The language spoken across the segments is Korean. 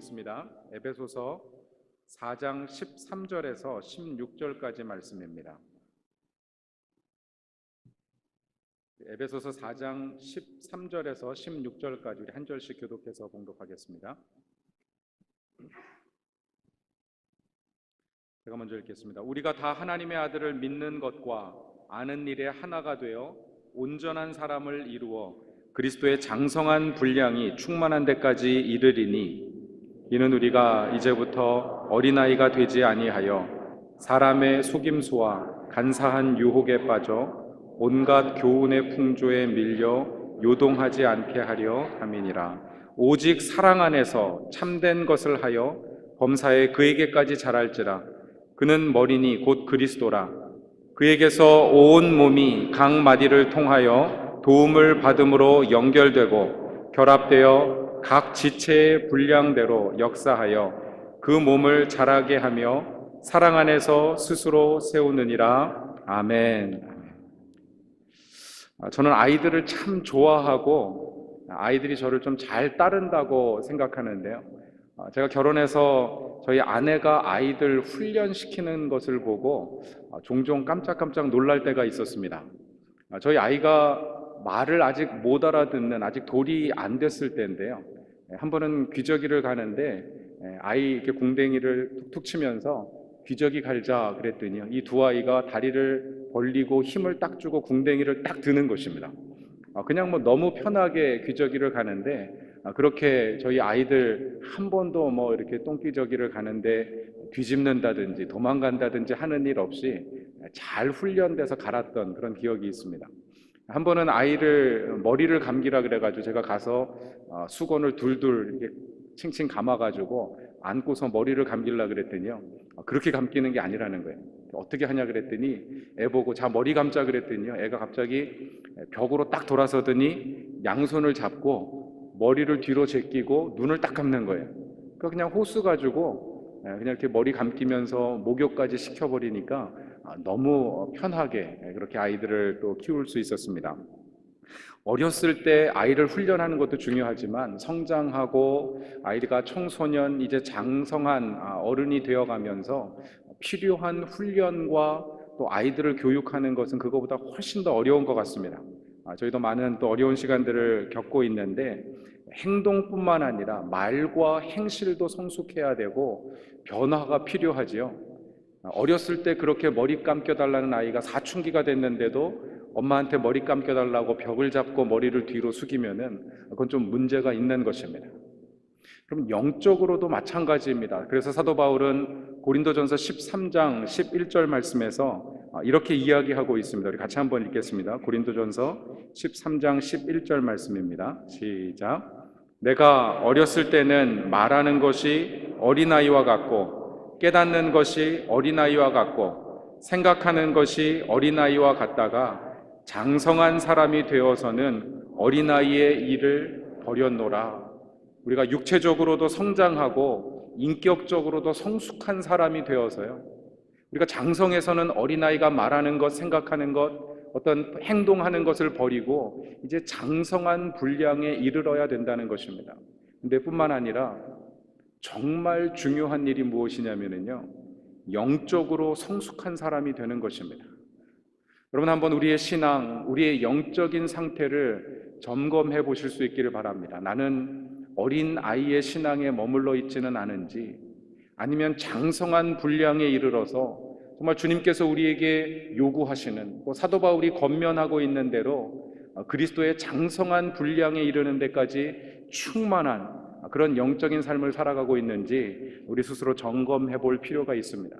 보겠습니다. 에베소서 4장 13절에서 16절까지 말씀입니다. 에베소서 4장 13절에서 16절까지 우리 한 절씩 교독해서 봉독하겠습니다. 제가 먼저 읽겠습니다. 우리가 다 하나님의 아들을 믿는 것과 아는 일에 하나가 되어 온전한 사람을 이루어 그리스도의 장성한 분량이 충만한 데까지 이르리니, 이는 우리가 이제부터 어린아이가 되지 아니하여 사람의 속임수와 간사한 유혹에 빠져 온갖 교훈의 풍조에 밀려 요동하지 않게 하려 함이니라. 오직 사랑 안에서 참된 것을 하여 범사에 그에게까지 자랄지라. 그는 머리니 곧 그리스도라. 그에게서 온 몸이 각 마디를 통하여 도움을 받음으로 연결되고 결합되어 각 지체의 분량대로 역사하여 그 몸을 자라게 하며 사랑 안에서 스스로 세우느니라. 아멘. 저는 아이들을 참 좋아하고 아이들이 저를 좀 잘 따른다고 생각하는데요. 제가 결혼해서 저희 아내가 아이들 훈련시키는 것을 보고 종종 깜짝깜짝 놀랄 때가 있었습니다. 저희 아이가 말을 아직 못 알아듣는, 아직 돌이 안 됐을 때인데요. 한 번은 귀저귀를 가는데 아이 이렇게 궁뎅이를 툭툭 치면서 귀저귀 갈자 그랬더니요, 이 두 아이가 다리를 벌리고 힘을 딱 주고 궁뎅이를 딱 드는 것입니다. 그냥 뭐 너무 편하게 귀저귀를 가는데, 그렇게 저희 아이들 한 번도 뭐 이렇게 똥귀저귀를 가는데 뒤집는다든지 도망간다든지 하는 일 없이 잘 훈련돼서 갈았던 그런 기억이 있습니다. 한 번은 아이를 머리를 감기라 그래가지고 제가 가서 수건을 둘둘 이렇게 칭칭 감아가지고 안고서 머리를 감기려 그랬더니요, 그렇게 감기는 게 아니라는 거예요. 어떻게 하냐 그랬더니 애 보고 자 머리 감자 그랬더니요, 애가 갑자기 벽으로 딱 돌아서더니 양손을 잡고 머리를 뒤로 제끼고 눈을 딱 감는 거예요. 그냥 호수 가지고 그냥 이렇게 머리 감기면서 목욕까지 시켜버리니까 너무 편하게 그렇게 아이들을 또 키울 수 있었습니다. 어렸을 때 아이를 훈련하는 것도 중요하지만 성장하고 아이가 청소년, 이제 장성한 어른이 되어가면서 필요한 훈련과 또 아이들을 교육하는 것은 그거보다 훨씬 더 어려운 것 같습니다. 저희도 많은 또 어려운 시간들을 겪고 있는데, 행동뿐만 아니라 말과 행실도 성숙해야 되고 변화가 필요하지요. 어렸을 때 그렇게 머리 감겨달라는 아이가 사춘기가 됐는데도 엄마한테 머리 감겨달라고 벽을 잡고 머리를 뒤로 숙이면은 그건 좀 문제가 있는 것입니다. 그럼 영적으로도 마찬가지입니다. 그래서 사도 바울은 고린도전서 13장 11절 말씀에서 이렇게 이야기하고 있습니다. 우리 같이 한번 읽겠습니다. 고린도전서 13장 11절 말씀입니다. 시작. 내가 어렸을 때는 말하는 것이 어린아이와 같고 깨닫는 것이 어린아이와 같고 생각하는 것이 어린아이와 같다가 장성한 사람이 되어서는 어린아이의 일을 버렸노라. 우리가 육체적으로도 성장하고 인격적으로도 성숙한 사람이 되어서요, 우리가 장성해서는 어린아이가 말하는 것, 생각하는 것, 어떤 행동하는 것을 버리고 이제 장성한 분량에 이르러야 된다는 것입니다. 근데 뿐만 아니라 정말 중요한 일이 무엇이냐면요, 영적으로 성숙한 사람이 되는 것입니다. 여러분, 한번 우리의 신앙, 우리의 영적인 상태를 점검해 보실 수 있기를 바랍니다. 나는 어린 아이의 신앙에 머물러 있지는 않은지, 아니면 장성한 분량에 이르러서 정말 주님께서 우리에게 요구하시는, 사도 바울이 권면하고 있는 대로 그리스도의 장성한 분량에 이르는 데까지 충만한 그런 영적인 삶을 살아가고 있는지 우리 스스로 점검해 볼 필요가 있습니다.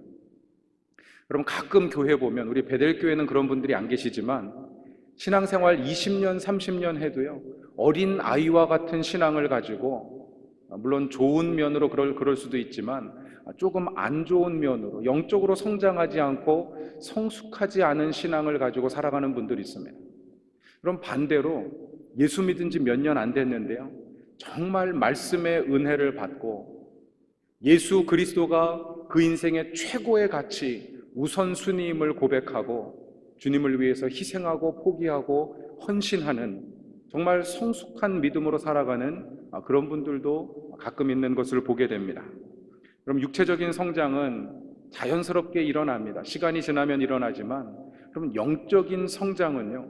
여러분, 가끔 교회 보면, 우리 베델교회는 그런 분들이 안 계시지만 신앙생활 20년, 30년 해도요, 어린 아이와 같은 신앙을 가지고, 물론 좋은 면으로 그럴 수도 있지만 조금 안 좋은 면으로 영적으로 성장하지 않고 성숙하지 않은 신앙을 가지고 살아가는 분들이 있습니다. 그럼 반대로 예수 믿은 지 몇 년 안 됐는데요, 정말 말씀의 은혜를 받고 예수 그리스도가 그 인생의 최고의 가치, 우선순위임을 고백하고 주님을 위해서 희생하고 포기하고 헌신하는 정말 성숙한 믿음으로 살아가는 그런 분들도 가끔 있는 것을 보게 됩니다. 그럼 육체적인 성장은 자연스럽게 일어납니다. 시간이 지나면 일어나지만, 그럼 영적인 성장은요,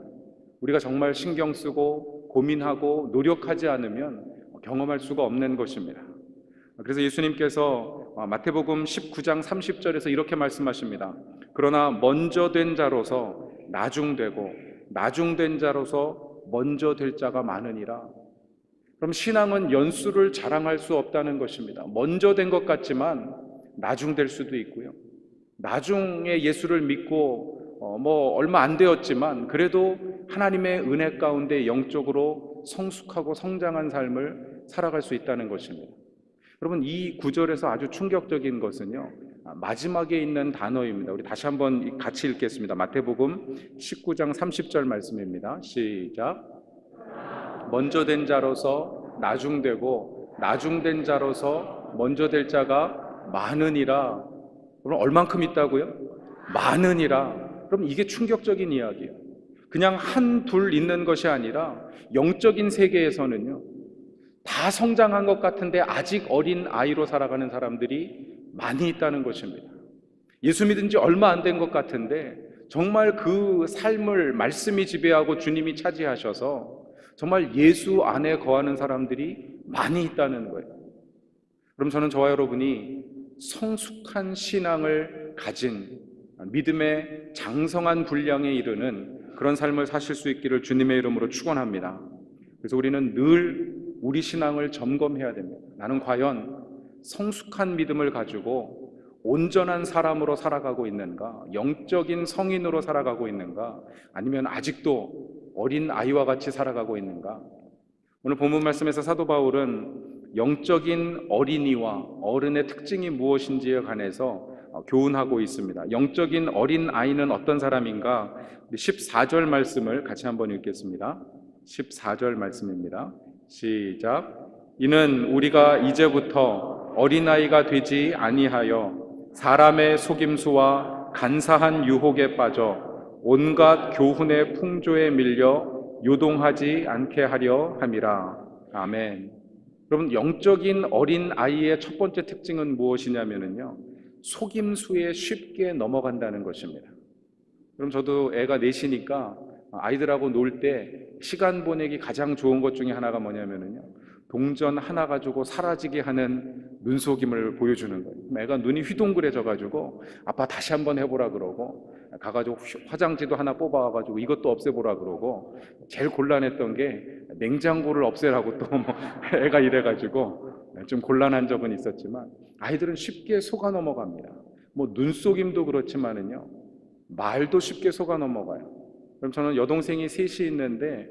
우리가 정말 신경 쓰고 고민하고 노력하지 않으면 경험할 수가 없는 것입니다. 그래서 예수님께서 마태복음 19장 30절에서 이렇게 말씀하십니다. 그러나 먼저 된 자로서 나중되고 나중된 자로서 먼저 될 자가 많으니라. 그럼 신앙은 연수를 자랑할 수 없다는 것입니다. 먼저 된 것 같지만 나중될 수도 있고요. 나중에 예수를 믿고 얼마 안 되었지만 그래도 하나님의 은혜 가운데 영적으로 성숙하고 성장한 삶을 살아갈 수 있다는 것입니다. 여러분, 이 구절에서 아주 충격적인 것은요, 마지막에 있는 단어입니다. 우리 다시 한번 같이 읽겠습니다. 마태복음 19장 30절 말씀입니다. 시작. 먼저 된 자로서 나중되고 나중된 자로서 먼저 될 자가 많으니라. 그럼 얼만큼 있다고요? 많으니라. 그럼 이게 충격적인 이야기예요. 그냥 한, 둘 있는 것이 아니라 영적인 세계에서는요, 다 성장한 것 같은데 아직 어린 아이로 살아가는 사람들이 많이 있다는 것입니다. 예수 믿은 지 얼마 안 된 것 같은데 정말 그 삶을 말씀이 지배하고 주님이 차지하셔서 정말 예수 안에 거하는 사람들이 많이 있다는 거예요. 그럼 저는 저와 여러분이 성숙한 신앙을 가진 믿음의 장성한 분량에 이르는 그런 삶을 사실 수 있기를 주님의 이름으로 축원합니다. 그래서 우리는 늘 우리 신앙을 점검해야 됩니다. 나는 과연 성숙한 믿음을 가지고 온전한 사람으로 살아가고 있는가? 영적인 성인으로 살아가고 있는가? 아니면 아직도 어린 아이와 같이 살아가고 있는가? 오늘 본문 말씀에서 사도 바울은 영적인 어린이와 어른의 특징이 무엇인지에 관해서 교훈하고 있습니다. 영적인 어린 아이는 어떤 사람인가? 14절 말씀을 같이 한번 읽겠습니다. 14절 말씀입니다. 시작. 이는 우리가 이제부터 어린아이가 되지 아니하여 사람의 속임수와 간사한 유혹에 빠져 온갖 교훈의 풍조에 밀려 요동하지 않게 하려 함이라. 아멘. 여러분, 영적인 어린아이의 첫 번째 특징은 무엇이냐면요, 속임수에 쉽게 넘어간다는 것입니다. 그럼 저도 애가 넷이니까 아이들하고 놀 때 시간 보내기 가장 좋은 것 중에 하나가 뭐냐면요, 동전 하나 가지고 사라지게 하는 눈속임을 보여주는 거예요. 애가 눈이 휘둥그레져 가지고 아빠 다시 한번 해보라 그러고, 가가지고 화장지도 하나 뽑아와가지고 이것도 없애보라 그러고, 제일 곤란했던 게 냉장고를 없애라고 또 애가 이래가지고 좀 곤란한 적은 있었지만, 아이들은 쉽게 속아 넘어갑니다. 눈속임도 그렇지만은요, 말도 쉽게 속아 넘어가요. 그럼 저는 여동생이 셋이 있는데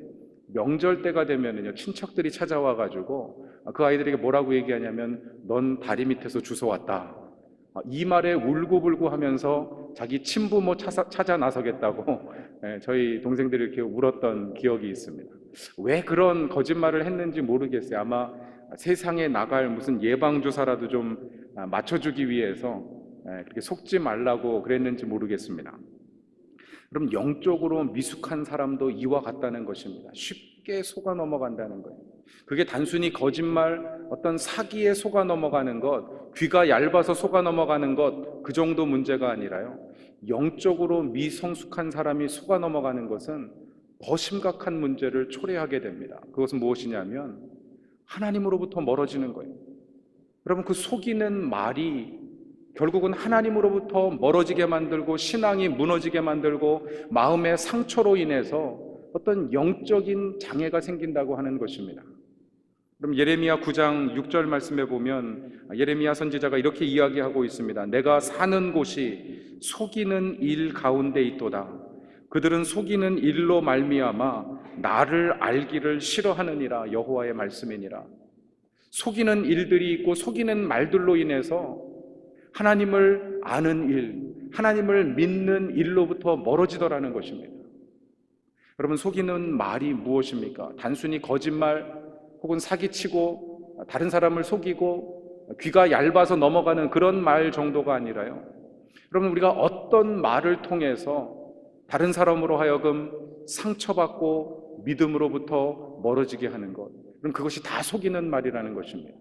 명절 때가 되면은요, 친척들이 찾아와가지고 그 아이들에게 뭐라고 얘기하냐면, 넌 다리 밑에서 주워왔다. 이 말에 울고불고 하면서 자기 친부모 찾아 나서겠다고 저희 동생들이 이렇게 울었던 기억이 있습니다. 왜 그런 거짓말을 했는지 모르겠어요. 아마 세상에 나갈 무슨 예방주사라도 좀 맞춰주기 위해서 그렇게 속지 말라고 그랬는지 모르겠습니다. 그럼 영적으로 미숙한 사람도 이와 같다는 것입니다. 쉽게 속아 넘어간다는 거예요. 그게 단순히 거짓말, 어떤 사기에 속아 넘어가는 것, 귀가 얇아서 속아 넘어가는 것, 그 정도 문제가 아니라요, 영적으로 미성숙한 사람이 속아 넘어가는 것은 더 심각한 문제를 초래하게 됩니다. 그것은 무엇이냐면 하나님으로부터 멀어지는 거예요. 여러분, 그 속이는 말이 결국은 하나님으로부터 멀어지게 만들고 신앙이 무너지게 만들고 마음의 상처로 인해서 어떤 영적인 장애가 생긴다고 하는 것입니다. 그럼 예레미야 9장 6절 말씀에 보면 예레미야 선지자가 이렇게 이야기하고 있습니다. 내가 사는 곳이 속이는 일 가운데 있도다. 그들은 속이는 일로 말미암아 나를 알기를 싫어하느니라. 여호와의 말씀이니라. 속이는 일들이 있고 속이는 말들로 인해서 하나님을 아는 일, 하나님을 믿는 일로부터 멀어지더라는 것입니다. 여러분, 속이는 말이 무엇입니까? 단순히 거짓말 혹은 사기치고 다른 사람을 속이고 귀가 얇아서 넘어가는 그런 말 정도가 아니라요, 여러분, 우리가 어떤 말을 통해서 다른 사람으로 하여금 상처받고 믿음으로부터 멀어지게 하는 것, 그럼 그것이 다 속이는 말이라는 것입니다.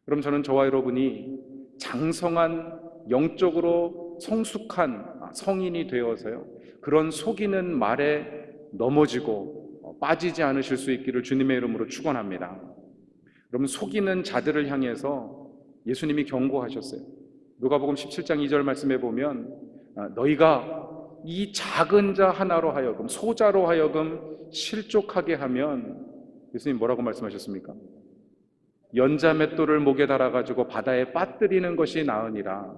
그럼 저는 저와 여러분이 장성한 영적으로 성숙한 성인이 되어서요, 그런 속이는 말에 넘어지고 빠지지 않으실 수 있기를 주님의 이름으로 축원합니다. 여러분, 속이는 자들을 향해서 예수님이 경고하셨어요. 누가복음 17장 2절 말씀에 보면 너희가 이 작은 자 하나로 하여금, 소자로 하여금 실족하게 하면, 예수님 뭐라고 말씀하셨습니까? 연자맷돌을 목에 달아가지고 바다에 빠뜨리는 것이 나으니라.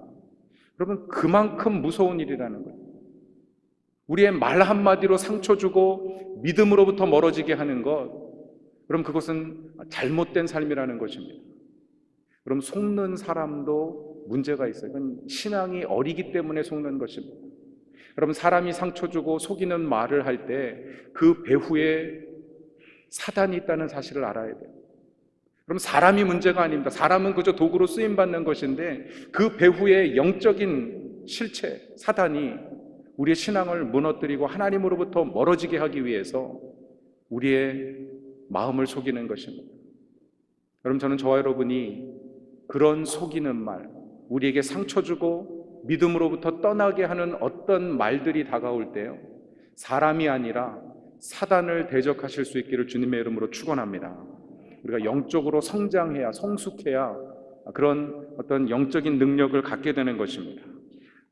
여러분, 그만큼 무서운 일이라는 거예요. 우리의 말 한마디로 상처 주고 믿음으로부터 멀어지게 하는 것, 그럼 그것은 잘못된 삶이라는 것입니다. 그럼 속는 사람도 문제가 있어요. 그건 신앙이 어리기 때문에 속는 것입니다. 여러분, 사람이 상처 주고 속이는 말을 할 때 그 배후에 사단이 있다는 사실을 알아야 돼요. 그럼 사람이 문제가 아닙니다. 사람은 그저 도구로 쓰임받는 것인데 그 배후에 영적인 실체, 사단이 우리의 신앙을 무너뜨리고 하나님으로부터 멀어지게 하기 위해서 우리의 마음을 속이는 것입니다. 여러분, 저는 저와 여러분이 그런 속이는 말, 우리에게 상처 주고 믿음으로부터 떠나게 하는 어떤 말들이 다가올 때요, 사람이 아니라 사단을 대적하실 수 있기를 주님의 이름으로 축원합니다. 우리가 영적으로 성장해야, 성숙해야 그런 어떤 영적인 능력을 갖게 되는 것입니다.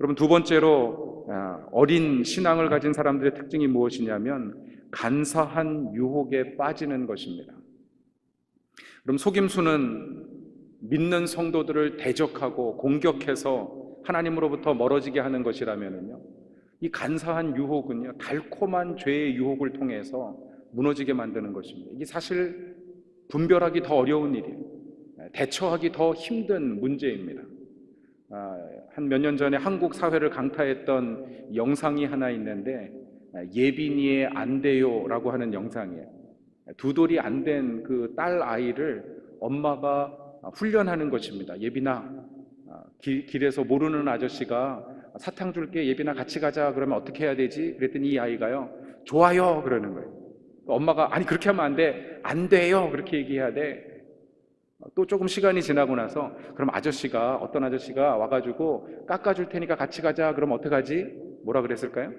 여러분, 두 번째로 어린 신앙을 가진 사람들의 특징이 무엇이냐면 간사한 유혹에 빠지는 것입니다. 그럼 속임수는 믿는 성도들을 대적하고 공격해서 하나님으로부터 멀어지게 하는 것이라면요, 이 간사한 유혹은요, 달콤한 죄의 유혹을 통해서 무너지게 만드는 것입니다. 이게 사실 분별하기 더 어려운 일이에요. 대처하기 더 힘든 문제입니다. 한 몇 년 전에 한국 사회를 강타했던 영상이 하나 있는데, 예빈이의 안 돼요라고 하는 영상이에요. 두 돌이 안 된 그 딸 아이를 엄마가 훈련하는 것입니다. 예빈아, 길에서 모르는 아저씨가 사탕 줄게, 예빈아 같이 가자. 그러면 어떻게 해야 되지? 그랬더니 이 아이가요, 좋아요 그러는 거예요. 엄마가 아니 그렇게 하면 안 돼, 안 돼요 그렇게 얘기해야 돼. 또 조금 시간이 지나고 나서 그럼 어떤 아저씨가 와가지고 깎아줄 테니까 같이 가자. 그럼 어떡하지? 뭐라 그랬을까요?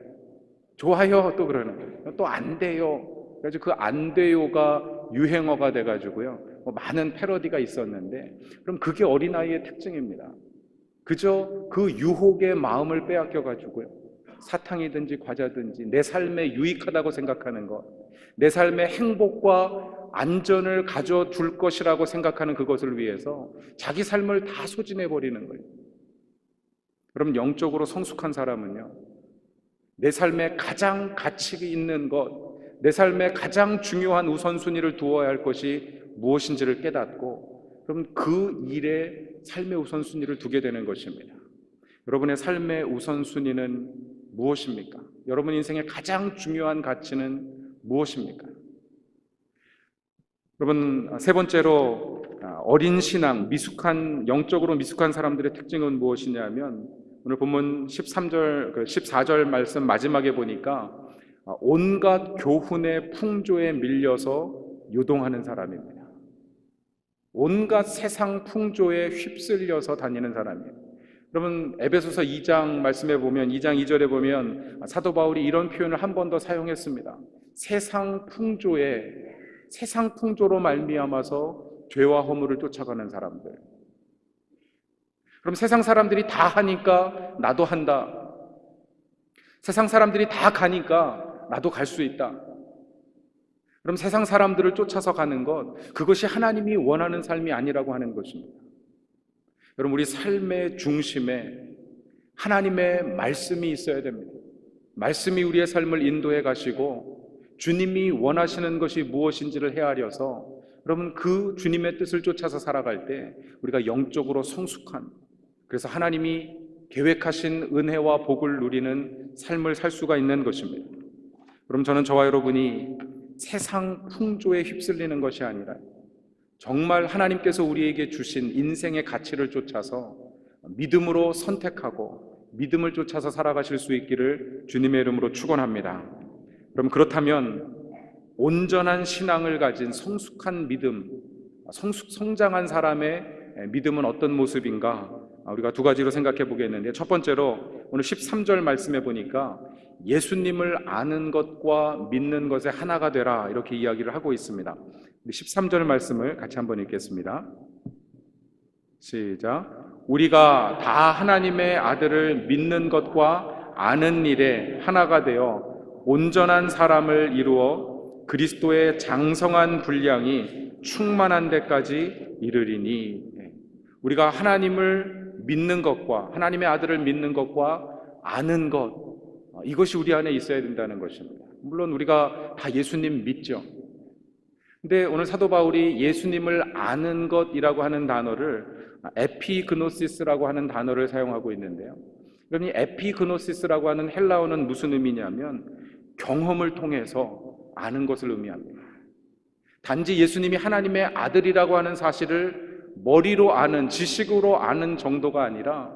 좋아요 또 그러는 거예요. 또 안 돼요. 그래서 그 안 돼요가 유행어가 돼가지고요, 많은 패러디가 있었는데, 그럼 그게 어린아이의 특징입니다. 그저 그 유혹의 마음을 빼앗겨가지고요, 사탕이든지 과자든지 내 삶에 유익하다고 생각하는 것, 내 삶의 행복과 안전을 가져둘 것이라고 생각하는 그것을 위해서 자기 삶을 다 소진해버리는 거예요. 그럼 영적으로 성숙한 사람은요, 내 삶에 가장 가치 있는 것, 내 삶에 가장 중요한 우선순위를 두어야 할 것이 무엇인지를 깨닫고, 그럼 그 일에 삶의 우선순위를 두게 되는 것입니다. 여러분의 삶의 우선순위는 무엇입니까? 여러분 인생의 가장 중요한 가치는 무엇입니까? 여러분, 세 번째로 어린 신앙, 영적으로 미숙한 사람들의 특징은 무엇이냐면, 오늘 본문 14절 말씀 마지막에 보니까 온갖 교훈의 풍조에 밀려서 요동하는 사람입니다. 온갖 세상 풍조에 휩쓸려서 다니는 사람이에요. 여러분, 에베소서 2장 말씀에 보면, 2장 2절에 보면 사도 바울이 이런 표현을 한 번 더 사용했습니다. 세상 풍조로 말미암아서 죄와 허물을 쫓아가는 사람들. 그럼 세상 사람들이 다 하니까 나도 한다. 세상 사람들이 다 가니까 나도 갈 수 있다. 그럼 세상 사람들을 쫓아서 가는 것, 그것이 하나님이 원하는 삶이 아니라고 하는 것입니다. 여러분, 우리 삶의 중심에 하나님의 말씀이 있어야 됩니다. 말씀이 우리의 삶을 인도해 가시고 주님이 원하시는 것이 무엇인지를 헤아려서, 여러분, 그 주님의 뜻을 쫓아서 살아갈 때 우리가 영적으로 성숙한, 그래서 하나님이 계획하신 은혜와 복을 누리는 삶을 살 수가 있는 것입니다. 그럼 저는 저와 여러분이 세상 풍조에 휩쓸리는 것이 아니라 정말 하나님께서 우리에게 주신 인생의 가치를 쫓아서 믿음으로 선택하고 믿음을 쫓아서 살아가실 수 있기를 주님의 이름으로 축원합니다. 그럼 그렇다면 온전한 신앙을 가진 성숙한 믿음, 성장한 사람의 믿음은 어떤 모습인가? 우리가 두 가지로 생각해 보겠는데, 첫 번째로 오늘 13절 말씀해 보니까 예수님을 아는 것과 믿는 것에 하나가 되라, 이렇게 이야기를 하고 있습니다. 13절 말씀을 같이 한번 읽겠습니다. 시작. 우리가 다 하나님의 아들을 믿는 것과 아는 일에 하나가 되어 온전한 사람을 이루어 그리스도의 장성한 분량이 충만한 데까지 이르리니. 우리가 하나님을 믿는 것과 하나님의 아들을 믿는 것과 아는 것, 이것이 우리 안에 있어야 된다는 것입니다. 물론 우리가 다 예수님 믿죠. 근데 오늘 사도 바울이 예수님을 아는 것이라고 하는 단어를 에피그노시스라고 하는 단어를 사용하고 있는데요. 그럼 이 에피그노시스라고 하는 헬라어는 무슨 의미냐면 경험을 통해서 아는 것을 의미합니다. 단지 예수님이 하나님의 아들이라고 하는 사실을 머리로 아는, 지식으로 아는 정도가 아니라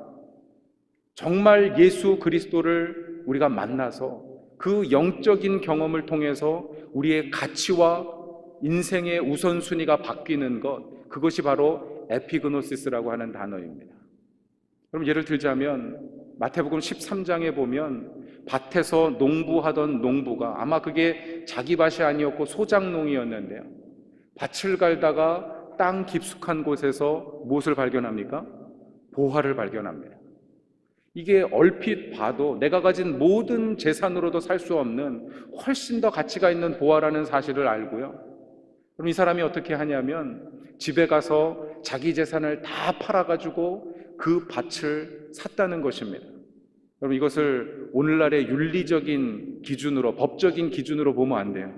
정말 예수 그리스도를 우리가 만나서 그 영적인 경험을 통해서 우리의 가치와 인생의 우선순위가 바뀌는 것, 그것이 바로 에피그노시스라고 하는 단어입니다. 그럼 예를 들자면 마태복음 13장에 보면 밭에서 농부하던 농부가, 아마 그게 자기 밭이 아니었고 소작농이었는데요, 밭을 갈다가 땅 깊숙한 곳에서 무엇을 발견합니까? 보화를 발견합니다. 이게 얼핏 봐도 내가 가진 모든 재산으로도 살 수 없는 훨씬 더 가치가 있는 보화라는 사실을 알고요. 그럼 이 사람이 어떻게 하냐면 집에 가서 자기 재산을 다 팔아가지고 그 밭을 샀다는 것입니다. 그럼 이것을 오늘날의 윤리적인 기준으로, 법적인 기준으로 보면 안 돼요.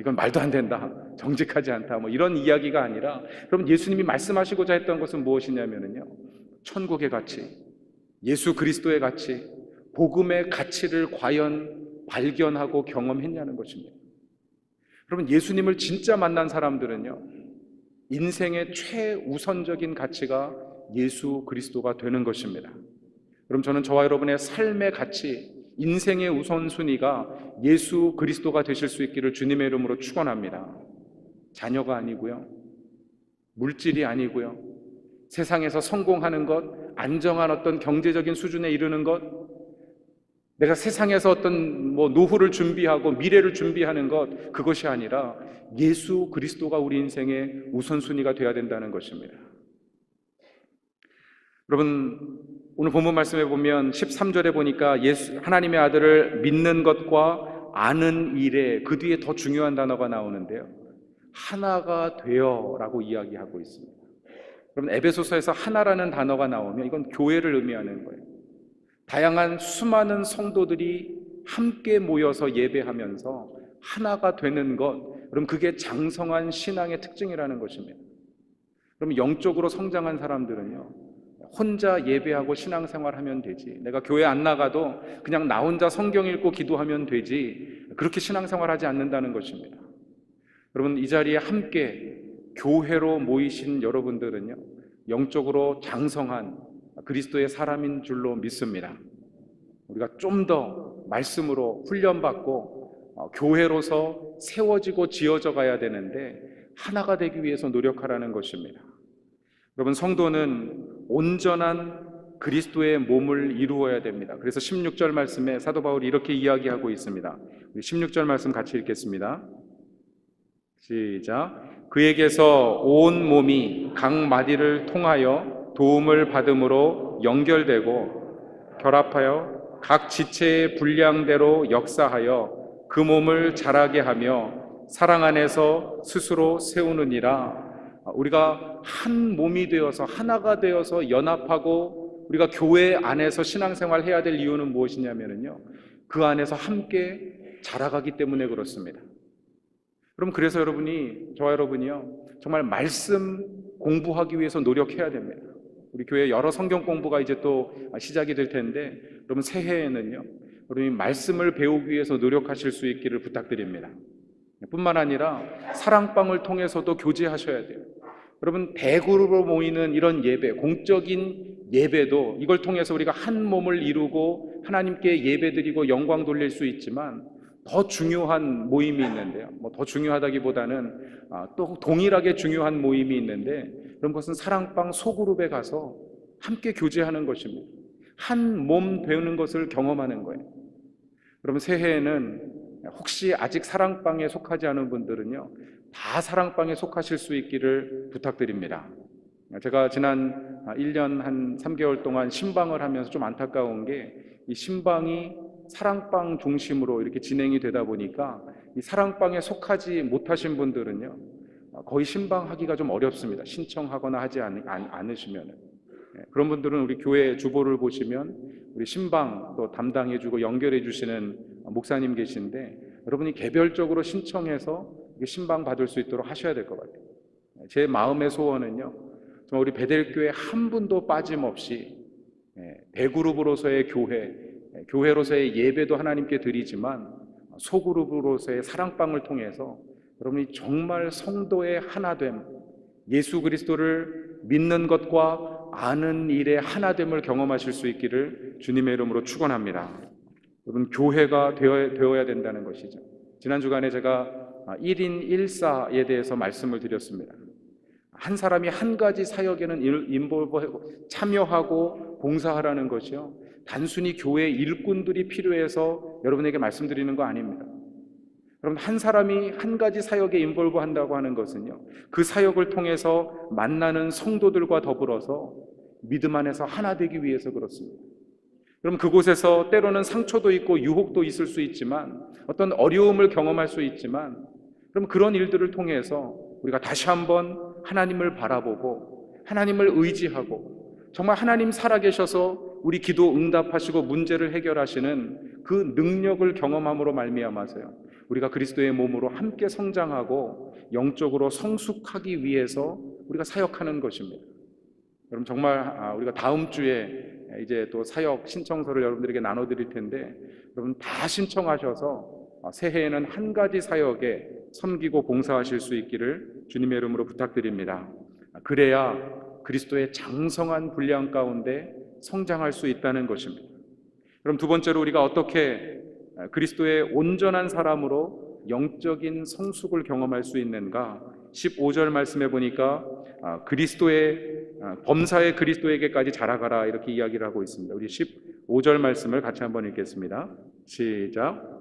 이건 말도 안 된다, 정직하지 않다, 뭐 이런 이야기가 아니라, 그럼 예수님이 말씀하시고자 했던 것은 무엇이냐면요, 천국의 가치, 예수 그리스도의 가치, 복음의 가치를 과연 발견하고 경험했냐는 것입니다. 여러분, 예수님을 진짜 만난 사람들은요, 인생의 최우선적인 가치가 예수 그리스도가 되는 것입니다. 그럼 저는 저와 여러분의 삶의 가치, 인생의 우선순위가 예수 그리스도가 되실 수 있기를 주님의 이름으로 축원합니다. 자녀가 아니고요, 물질이 아니고요, 세상에서 성공하는 것, 안정한 어떤 경제적인 수준에 이르는 것, 내가 세상에서 어떤 노후를 준비하고 미래를 준비하는 것, 그것이 아니라 예수 그리스도가 우리 인생의 우선순위가 되어야 된다는 것입니다. 여러분, 오늘 본문 말씀에 보면 13절에 보니까 하나님의 아들을 믿는 것과 아는 일에, 그 뒤에 더 중요한 단어가 나오는데요, 하나가 되어 라고 이야기하고 있습니다. 여러분, 에베소서에서 하나라는 단어가 나오면 이건 교회를 의미하는 거예요. 다양한 수많은 성도들이 함께 모여서 예배하면서 하나가 되는 것, 그럼 그게 장성한 신앙의 특징이라는 것입니다. 그럼 영적으로 성장한 사람들은요, 혼자 예배하고 신앙생활하면 되지, 내가 교회 안 나가도 그냥 나 혼자 성경 읽고 기도하면 되지, 그렇게 신앙생활하지 않는다는 것입니다. 여러분, 이 자리에 함께 교회로 모이신 여러분들은요, 영적으로 장성한 그리스도의 사람인 줄로 믿습니다. 우리가 좀 더 말씀으로 훈련받고 교회로서 세워지고 지어져 가야 되는데, 하나가 되기 위해서 노력하라는 것입니다. 여러분, 성도는 온전한 그리스도의 몸을 이루어야 됩니다. 그래서 16절 말씀에 사도 바울이 이렇게 이야기하고 있습니다. 우리 16절 말씀 같이 읽겠습니다. 시작. 그에게서 온 몸이 각 마디를 통하여 도움을 받음으로 연결되고 결합하여 각 지체의 분량대로 역사하여 그 몸을 자라게 하며 사랑 안에서 스스로 세우느니라. 우리가 한 몸이 되어서, 하나가 되어서 연합하고 우리가 교회 안에서 신앙생활 해야 될 이유는 무엇이냐면요, 그 안에서 함께 자라가기 때문에 그렇습니다. 그럼 그래서 저와 여러분이요, 정말 말씀 공부하기 위해서 노력해야 됩니다. 우리 교회 여러 성경 공부가 이제 또 시작이 될 텐데, 여러분 새해에는요, 여러분이 말씀을 배우기 위해서 노력하실 수 있기를 부탁드립니다. 뿐만 아니라 사랑방을 통해서도 교제하셔야 돼요. 여러분, 대그룹으로 모이는 이런 예배, 공적인 예배도 이걸 통해서 우리가 한 몸을 이루고 하나님께 예배드리고 영광 돌릴 수 있지만, 더 중요한 모임이 있는데요, 더 중요하다기보다는 또 동일하게 중요한 모임이 있는데, 그런 것은 사랑방 소그룹에 가서 함께 교제하는 것입니다. 한 몸 되는 것을 경험하는 거예요. 그러면 새해에는 혹시 아직 사랑방에 속하지 않은 분들은요, 다 사랑방에 속하실 수 있기를 부탁드립니다. 제가 지난 1년 한 3개월 동안 신방을 하면서 좀 안타까운 게, 이 신방이 사랑방 중심으로 이렇게 진행이 되다 보니까 이 사랑방에 속하지 못하신 분들은요, 거의 신방하기가 좀 어렵습니다. 신청하거나 하지 않으시면. 그런 분들은 우리 교회 주보를 보시면 우리 신방 또 담당해주고 연결해주시는 목사님 계신데, 여러분이 개별적으로 신청해서 신방 받을 수 있도록 하셔야 될 것 같아요. 제 마음의 소원은요, 정말 우리 베델교회 한 분도 빠짐없이 대그룹으로서의 교회로서의 예배도 하나님께 드리지만 소그룹으로서의 사랑방을 통해서 여러분이 정말 성도의 하나됨, 예수 그리스도를 믿는 것과 아는 일의 하나됨을 경험하실 수 있기를 주님의 이름으로 축원합니다. 여러분, 교회가 되어야 된다는 것이죠. 지난 주간에 제가 1인 1사에 대해서 말씀을 드렸습니다. 한 사람이 한 가지 사역에는 참여하고 봉사하라는 것이요, 단순히 교회 일꾼들이 필요해서 여러분에게 말씀드리는 거 아닙니다. 여러분, 한 사람이 한 가지 사역에 인볼브한다고 하는 것은요, 그 사역을 통해서 만나는 성도들과 더불어서 믿음 안에서 하나 되기 위해서 그렇습니다. 그럼 그곳에서 때로는 상처도 있고 유혹도 있을 수 있지만, 어떤 어려움을 경험할 수 있지만, 그럼 그런 일들을 통해서 우리가 다시 한번 하나님을 바라보고 하나님을 의지하고 정말 하나님 살아계셔서 우리 기도 응답하시고 문제를 해결하시는 그 능력을 경험함으로 말미암아서요, 우리가 그리스도의 몸으로 함께 성장하고 영적으로 성숙하기 위해서 우리가 사역하는 것입니다. 여러분, 정말 우리가 다음 주에 이제 또 사역 신청서를 여러분들에게 나눠드릴 텐데, 여러분 다 신청하셔서 새해에는 한 가지 사역에 섬기고 봉사하실 수 있기를 주님의 이름으로 부탁드립니다. 그래야 그리스도의 장성한 분량 가운데 성장할 수 있다는 것입니다. 그럼 두 번째로 우리가 어떻게 그리스도의 온전한 사람으로 영적인 성숙을 경험할 수 있는가? 15절 말씀해 보니까 범사의 그리스도에게까지 자라가라, 이렇게 이야기를 하고 있습니다. 우리 15절 말씀을 같이 한번 읽겠습니다. 시작.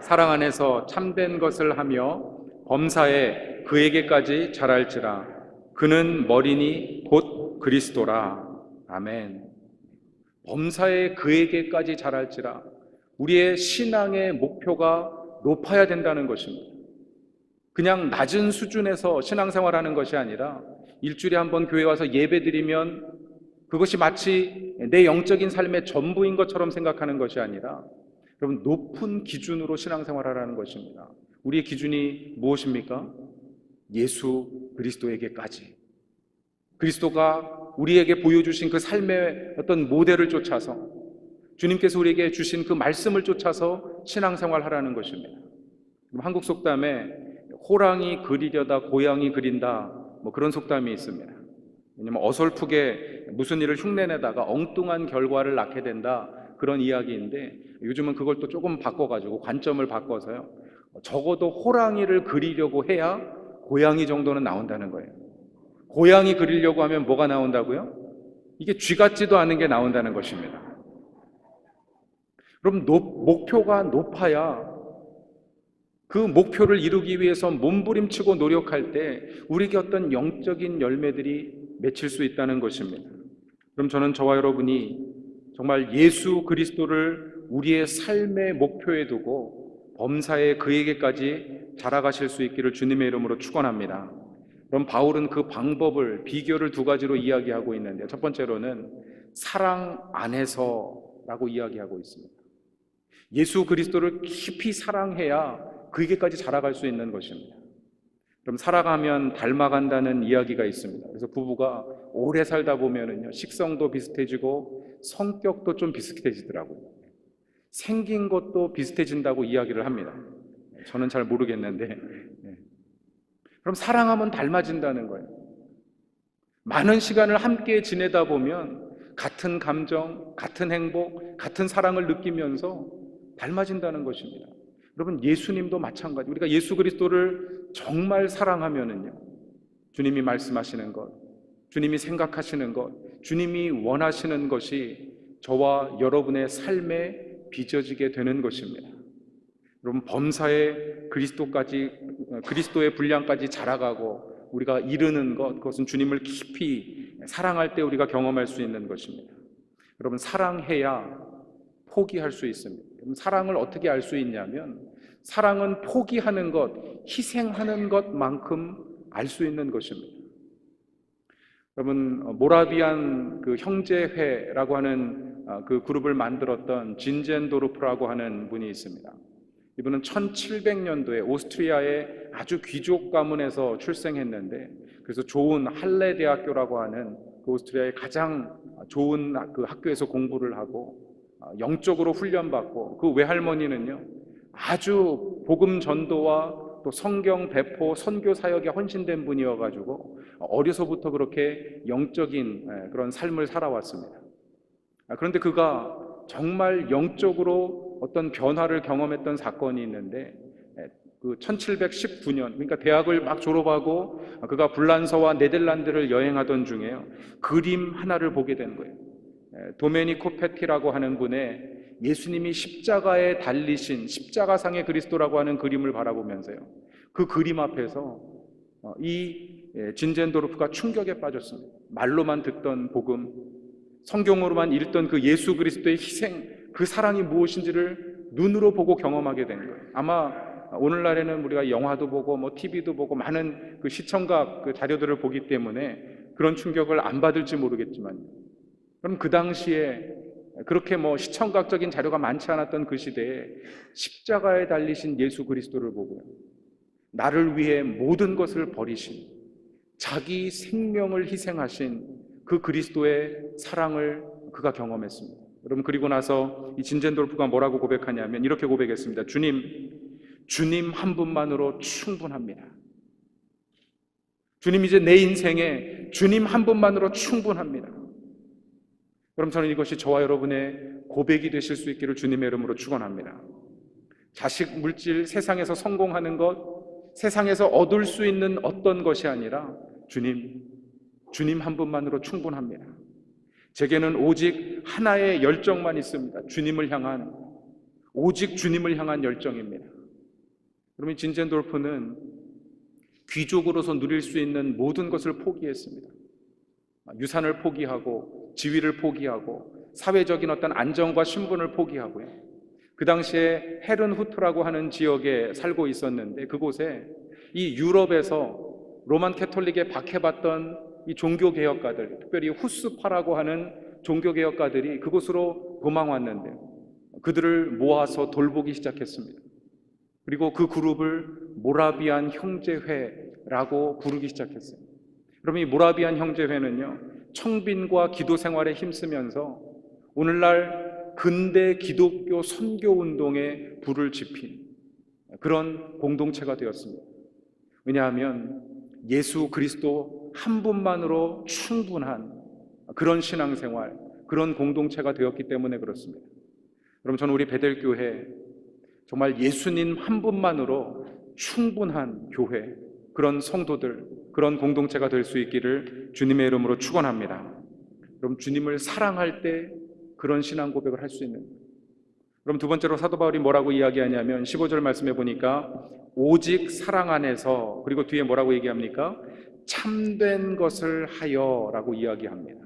사랑 안에서 참된 것을 하며 범사에 그에게까지 자랄지라. 그는 머리니 곧 그리스도라. 아멘. 범사에 그에게까지 자랄지라. 우리의 신앙의 목표가 높아야 된다는 것입니다. 그냥 낮은 수준에서 신앙생활하는 것이 아니라 일주일에 한 번 교회 와서 예배드리면 그것이 마치 내 영적인 삶의 전부인 것처럼 생각하는 것이 아니라, 여러분, 높은 기준으로 신앙생활하라는 것입니다. 우리의 기준이 무엇입니까? 예수 그리스도에게까지. 그리스도가 우리에게 보여주신 그 삶의 어떤 모델을 쫓아서, 주님께서 우리에게 주신 그 말씀을 쫓아서 신앙생활하라는 것입니다. 한국 속담에 호랑이 그리려다 고양이 그린다, 뭐 그런 속담이 있습니다. 왜냐면 어설프게 무슨 일을 흉내내다가 엉뚱한 결과를 낳게 된다, 그런 이야기인데, 요즘은 그걸 또 조금 바꿔가지고 관점을 바꿔서요, 적어도 호랑이를 그리려고 해야 고양이 정도는 나온다는 거예요. 고양이 그리려고 하면 뭐가 나온다고요? 이게 쥐 같지도 않은 게 나온다는 것입니다. 그럼 목표가 높아야 그 목표를 이루기 위해서 몸부림치고 노력할 때 우리에게 어떤 영적인 열매들이 맺힐 수 있다는 것입니다. 그럼 저는 저와 여러분이 정말 예수 그리스도를 우리의 삶의 목표에 두고 범사에 그에게까지 자라가실 수 있기를 주님의 이름으로 축원합니다. 그럼 바울은 그 방법을, 비결을 두 가지로 이야기하고 있는데, 첫 번째로는 사랑 안에서라고 이야기하고 있습니다. 예수 그리스도를 깊이 사랑해야 그에게까지 자라갈 수 있는 것입니다. 그럼 살아가면 닮아간다는 이야기가 있습니다. 그래서 부부가 오래 살다 보면은요, 식성도 비슷해지고 성격도 좀 비슷해지더라고요. 생긴 것도 비슷해진다고 이야기를 합니다. 저는 잘 모르겠는데, 그럼 사랑하면 닮아진다는 거예요. 많은 시간을 함께 지내다 보면 같은 감정, 같은 행복, 같은 사랑을 느끼면서 닮아진다는 것입니다. 여러분, 예수님도 마찬가지. 우리가 예수 그리스도를 정말 사랑하면은요, 주님이 말씀하시는 것, 주님이 생각하시는 것, 주님이 원하시는 것이 저와 여러분의 삶에 빚어지게 되는 것입니다. 여러분, 범사에 그리스도의 분량까지 자라가고 우리가 이르는 것, 그것은 주님을 깊이 사랑할 때 우리가 경험할 수 있는 것입니다. 여러분, 사랑해야 포기할 수 있습니다. 사랑을 어떻게 알 수 있냐면, 사랑은 포기하는 것, 희생하는 것만큼 알 수 있는 것입니다. 여러분, 모라비안 그 형제회라고 하는 그 그룹을 만들었던 진젠도르프라고 하는 분이 있습니다. 이분은 1700년도에 오스트리아의 아주 귀족 가문에서 출생했는데, 그래서 좋은 할레 대학교라고 하는 그 오스트리아의 가장 좋은 그 학교에서 공부를 하고 영적으로 훈련받고, 그 외할머니는요 아주 복음 전도와 또 성경 배포 선교 사역에 헌신된 분이어가지고 어려서부터 그렇게 영적인 그런 삶을 살아왔습니다. 그런데 그가 정말 영적으로 어떤 변화를 경험했던 사건이 있는데, 그 1719년, 그러니까 대학을 막 졸업하고 그가 불란서와 네덜란드를 여행하던 중에요, 그림 하나를 보게 된 거예요. 도메니코 페티라고 하는 분의 예수님이 십자가에 달리신 십자가상의 그리스도라고 하는 그림을 바라보면서요, 그 그림 앞에서 이 진젠도르프가 충격에 빠졌습니다. 말로만 듣던 복음, 성경으로만 읽던 그 예수 그리스도의 희생, 그 사랑이 무엇인지를 눈으로 보고 경험하게 된 거예요. 아마 오늘날에는 우리가 영화도 보고 TV도 보고 많은 그 시청각 그 자료들을 보기 때문에 그런 충격을 안 받을지 모르겠지만, 그럼 그 당시에 그렇게 시청각적인 자료가 많지 않았던 그 시대에 십자가에 달리신 예수 그리스도를 보고요, 나를 위해 모든 것을 버리신, 자기 생명을 희생하신 그 그리스도의 사랑을 그가 경험했습니다. 여러분, 그리고 나서 이 진젠도르프가 뭐라고 고백하냐면 이렇게 고백했습니다. 주님 한 분만으로 충분합니다. 주님, 이제 내 인생에 주님 한 분만으로 충분합니다. 그럼 저는 이것이 저와 여러분의 고백이 되실 수 있기를 주님의 이름으로 축원합니다. 자식, 물질, 세상에서 성공하는 것, 세상에서 얻을 수 있는 어떤 것이 아니라 주님 한 분만으로 충분합니다. 제게는 오직 하나의 열정만 있습니다. 오직 주님을 향한 열정입니다. 그러면 진젠도르프는 귀족으로서 누릴 수 있는 모든 것을 포기했습니다. 유산을 포기하고 지위를 포기하고 사회적인 어떤 안정과 신분을 포기하고요, 그 당시에 헤른후트라고 하는 지역에 살고 있었는데, 그곳에 이 유럽에서 로만 캐톨릭에 박해받던 이 종교개혁가들, 특별히 후스파라고 하는 종교개혁가들이 그곳으로 도망왔는데, 그들을 모아서 돌보기 시작했습니다. 그리고 그 그룹을 모라비안 형제회라고 부르기 시작했어요. 그러면 이 모라비안 형제회는요, 청빈과 기도 생활에 힘쓰면서 오늘날 근대 기독교 선교 운동에 불을 지핀 그런 공동체가 되었습니다. 왜냐하면 예수 그리스도 한 분만으로 충분한 그런 신앙생활, 그런 공동체가 되었기 때문에 그렇습니다. 여러분, 저는 우리 베델교회 정말 예수님 한 분만으로 충분한 교회, 그런 성도들, 그런 공동체가 될 수 있기를 주님의 이름으로 축원합니다. 그럼 주님을 사랑할 때 그런 신앙 고백을 할 수 있는, 그럼 두 번째로 사도 바울이 뭐라고 이야기하냐면 15절 말씀해 보니까 오직 사랑 안에서, 그리고 뒤에 뭐라고 얘기합니까? 참된 것을 하여 라고 이야기합니다.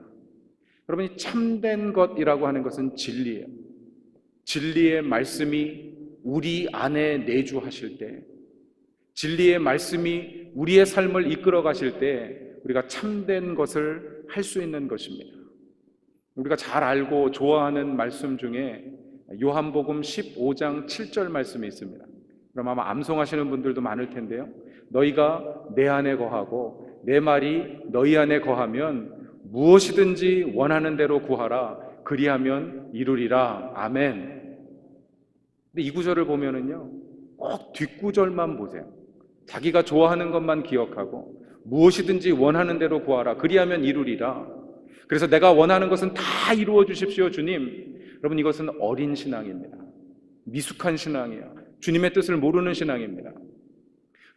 여러분, 이 참된 것이라고 하는 것은 진리예요. 진리의 말씀이 우리 안에 내주하실 때, 진리의 말씀이 우리의 삶을 이끌어 가실 때 우리가 참된 것을 할 수 있는 것입니다. 우리가 잘 알고 좋아하는 말씀 중에 요한복음 15장 7절 말씀이 있습니다. 그럼 아마 암송하시는 분들도 많을 텐데요, 너희가 내 안에 거하고 내 말이 너희 안에 거하면 무엇이든지 원하는 대로 구하라, 그리하면 이루리라. 아멘. 근데 이 구절을 보면은요, 꼭 뒷구절만 보세요. 자기가 좋아하는 것만 기억하고 무엇이든지 원하는 대로 구하라, 그리하면 이루리라. 그래서 내가 원하는 것은 다 이루어 주십시오, 주님. 여러분, 이것은 어린 신앙입니다. 미숙한 신앙이에요. 주님의 뜻을 모르는 신앙입니다.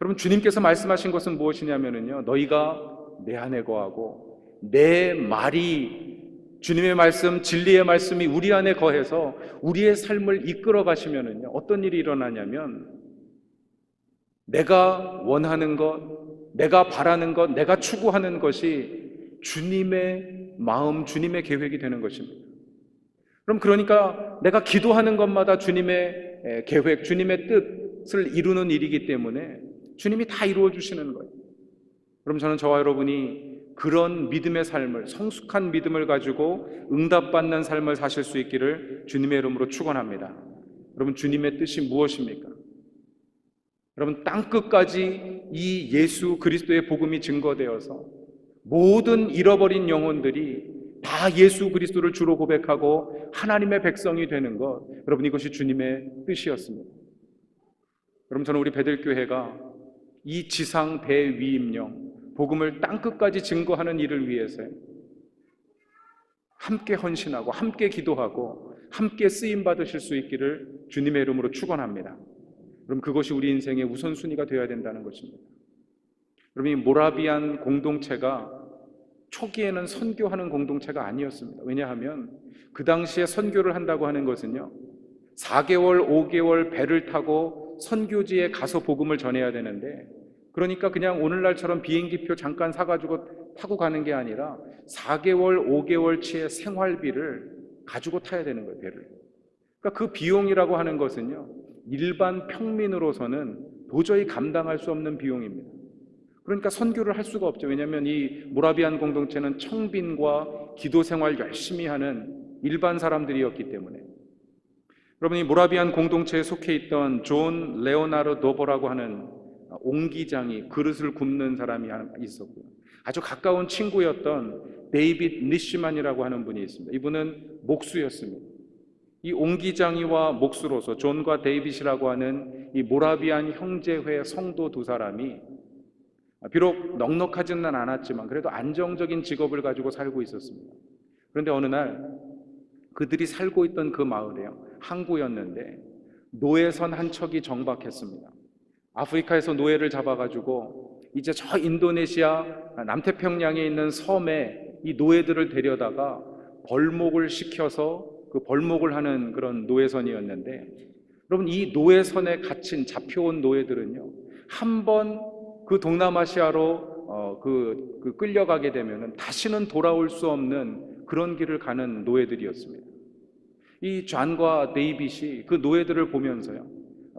여러분, 주님께서 말씀하신 것은 무엇이냐면요, 너희가 내 안에 거하고 내 말이, 주님의 말씀, 진리의 말씀이 우리 안에 거해서 우리의 삶을 이끌어 가시면은요, 어떤 일이 일어나냐면 내가 원하는 것, 내가 바라는 것, 내가 추구하는 것이 주님의 마음, 주님의 계획이 되는 것입니다. 그럼 그러니까 내가 기도하는 것마다 주님의 계획, 주님의 뜻을 이루는 일이기 때문에 주님이 다 이루어 주시는 거예요. 그럼 저는 저와 여러분이 그런 믿음의 삶을, 성숙한 믿음을 가지고 응답받는 삶을 사실 수 있기를 주님의 이름으로 축원합니다. 여러분, 주님의 뜻이 무엇입니까? 여러분, 땅끝까지 이 예수 그리스도의 복음이 증거되어서 모든 잃어버린 영혼들이 다 예수 그리스도를 주로 고백하고 하나님의 백성이 되는 것, 여러분, 이것이 주님의 뜻이었습니다. 여러분, 저는 우리 베들교회가 이 지상 대위임령 복음을 땅끝까지 증거하는 일을 위해서 함께 헌신하고 함께 기도하고 함께 쓰임 받으실 수 있기를 주님의 이름으로 축원합니다. 그럼 그것이 우리 인생의 우선순위가 되어야 된다는 것입니다. 여러분, 이 모라비안 공동체가 초기에는 선교하는 공동체가 아니었습니다. 왜냐하면 그 당시에 선교를 한다고 하는 것은요, 4개월, 5개월 배를 타고 선교지에 가서 복음을 전해야 되는데, 그러니까 그냥 오늘날처럼 비행기표 잠깐 사가지고 타고 가는 게 아니라 4개월, 5개월치의 생활비를 가지고 타야 되는 거예요, 배를. 그러니까 그 비용이라고 하는 것은요, 일반 평민으로서는 도저히 감당할 수 없는 비용입니다. 그러니까 선교를 할 수가 없죠. 왜냐하면 이 모라비안 공동체는 청빈과 기도 생활 열심히 하는 일반 사람들이었기 때문에. 여러분, 이 모라비안 공동체에 속해 있던 존 레오나르 도버라고 하는 옹기장이, 그릇을 굽는 사람이 있었고요, 아주 가까운 친구였던 데이빗 니시만이라고 하는 분이 있습니다. 이분은 목수였습니다. 이 옹기장이와 목수로서 존과 데이빗이라고 하는 이 모라비안 형제회 성도 두 사람이 비록 넉넉하지는 않았지만 그래도 안정적인 직업을 가지고 살고 있었습니다. 그런데 어느 날 그들이 살고 있던 그 마을에요, 항구였는데 노예선 한 척이 정박했습니다. 아프리카에서 노예를 잡아가지고 이제 저 인도네시아 남태평양에 있는 섬에 이 노예들을 데려다가 벌목을 시켜서 그 벌목을 하는 그런 노예선이었는데, 여러분, 이 노예선에 갇힌 잡혀온 노예들은요, 한번 그 동남아시아로 끌려가게 되면은 다시는 돌아올 수 없는 그런 길을 가는 노예들이었습니다. 이 존과 데이빗이 그 노예들을 보면서요,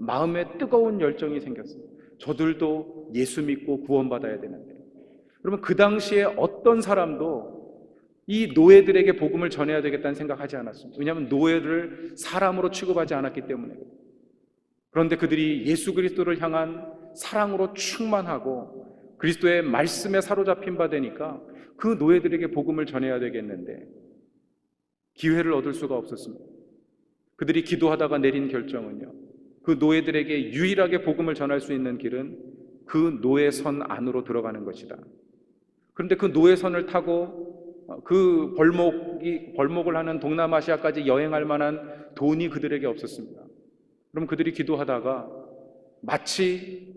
마음에 뜨거운 열정이 생겼어요. 저들도 예수 믿고 구원받아야 되는데. 그러면 그 당시에 어떤 사람도 이 노예들에게 복음을 전해야 되겠다는 생각하지 않았습니다. 왜냐하면 노예를 사람으로 취급하지 않았기 때문에. 그런데 그들이 예수 그리스도를 향한 사랑으로 충만하고 그리스도의 말씀에 사로잡힌 바 되니까 그 노예들에게 복음을 전해야 되겠는데 기회를 얻을 수가 없었습니다. 그들이 기도하다가 내린 결정은요, 그 노예들에게 유일하게 복음을 전할 수 있는 길은 그 노예선 안으로 들어가는 것이다. 그런데 그 노예선을 타고 그 벌목을 하는 동남아시아까지 여행할 만한 돈이 그들에게 없었습니다. 그럼 그들이 기도하다가 마치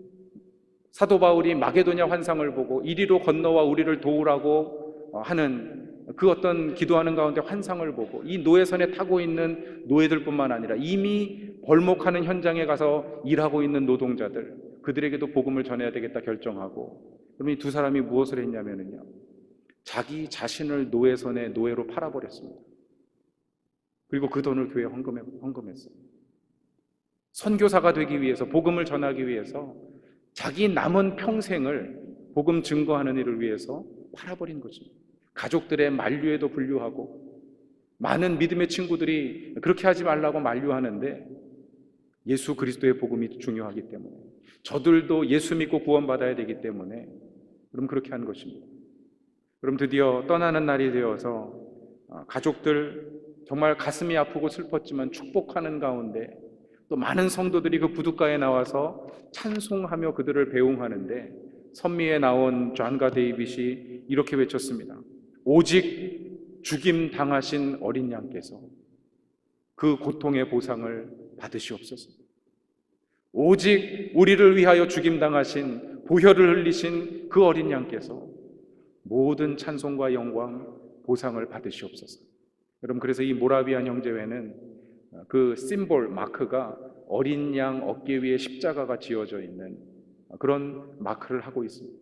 사도 바울이 마게도냐 환상을 보고 이리로 건너와 우리를 도우라고 하는 그 어떤 기도하는 가운데 환상을 보고 이 노예선에 타고 있는 노예들뿐만 아니라 이미 벌목하는 현장에 가서 일하고 있는 노동자들, 그들에게도 복음을 전해야 되겠다 결정하고, 그럼 이 두 사람이 무엇을 했냐면요, 자기 자신을 노예선에 노예로 팔아버렸습니다. 그리고 그 돈을 교회에 헌금했어요. 선교사가 되기 위해서, 복음을 전하기 위해서 자기 남은 평생을 복음 증거하는 일을 위해서 팔아버린 것입니다. 가족들의 만류에도 불류하고, 많은 믿음의 친구들이 그렇게 하지 말라고 만류하는데 예수 그리스도의 복음이 중요하기 때문에, 저들도 예수 믿고 구원받아야 되기 때문에 그럼 그렇게 한 것입니다. 그럼 드디어 떠나는 날이 되어서 가족들 정말 가슴이 아프고 슬펐지만 축복하는 가운데 또 많은 성도들이 그 부둣가에 나와서 찬송하며 그들을 배웅하는데, 선미에 나온 존과 데이빗이 이렇게 외쳤습니다. 오직 죽임 당하신 어린 양께서 그 고통의 보상을 받으시옵소서. 오직 우리를 위하여 죽임당하신, 보혈을 흘리신 그 어린 양께서 모든 찬송과 영광, 보상을 받으시옵소서. 여러분, 그래서 이 모라비안 형제회는 그 심볼, 마크가 어린 양 어깨 위에 십자가가 지어져 있는 그런 마크를 하고 있습니다.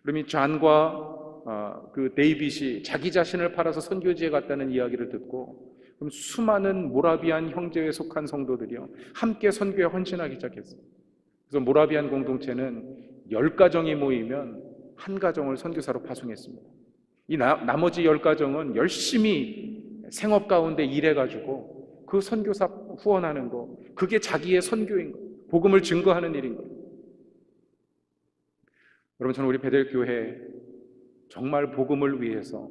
그럼 이 존과 그 데이빗이 자기 자신을 팔아서 선교지에 갔다는 이야기를 듣고, 그럼 수많은 모라비안 형제에 속한 성도들이요 함께 선교에 헌신하기 시작했어요. 그래서 모라비안 공동체는 10가정이 모이면 한 가정을 선교사로 파송했습니다. 이 나머지 10가정은 열심히 생업 가운데 일해가지고 그 선교사 후원하는 거, 그게 자기의 선교인 거예요. 복음을 증거하는 일인 거예요. 여러분, 저는 우리 베델교회 정말 복음을 위해서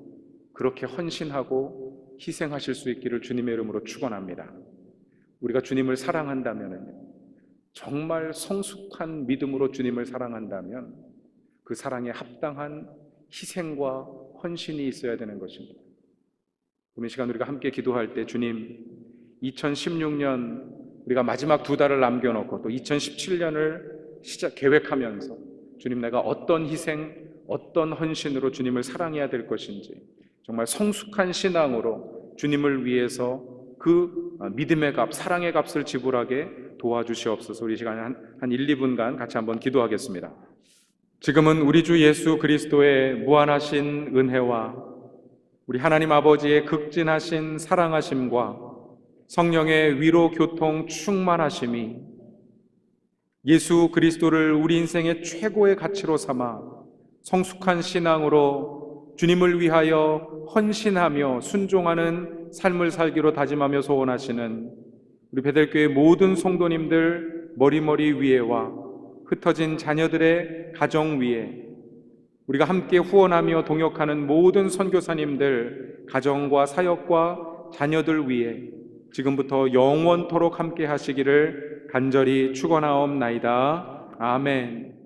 그렇게 헌신하고 희생하실 수 있기를 주님의 이름으로 축원합니다. 우리가 주님을 사랑한다면, 정말 성숙한 믿음으로 주님을 사랑한다면 그 사랑에 합당한 희생과 헌신이 있어야 되는 것입니다. 그럼 이 시간 우리가 함께 기도할 때, 주님, 2016년 우리가 마지막 2달을 남겨놓고 또 2017년을 계획하면서 주님, 내가 어떤 희생, 어떤 헌신으로 주님을 사랑해야 될 것인지, 정말 성숙한 신앙으로 주님을 위해서 그 믿음의 값, 사랑의 값을 지불하게 도와주시옵소서. 우리 시간에 한 1, 2분간 같이 한번 기도하겠습니다. 지금은 우리 주 예수 그리스도의 무한하신 은혜와 우리 하나님 아버지의 극진하신 사랑하심과 성령의 위로 교통 충만하심이 예수 그리스도를 우리 인생의 최고의 가치로 삼아 성숙한 신앙으로 주님을 위하여 헌신하며 순종하는 삶을 살기로 다짐하며 소원하시는 우리 베델교회 모든 성도님들 머리머리 위에와 흩어진 자녀들의 가정 위에, 우리가 함께 후원하며 동역하는 모든 선교사님들 가정과 사역과 자녀들 위에 지금부터 영원토록 함께 하시기를 간절히 축원하옵나이다. 아멘.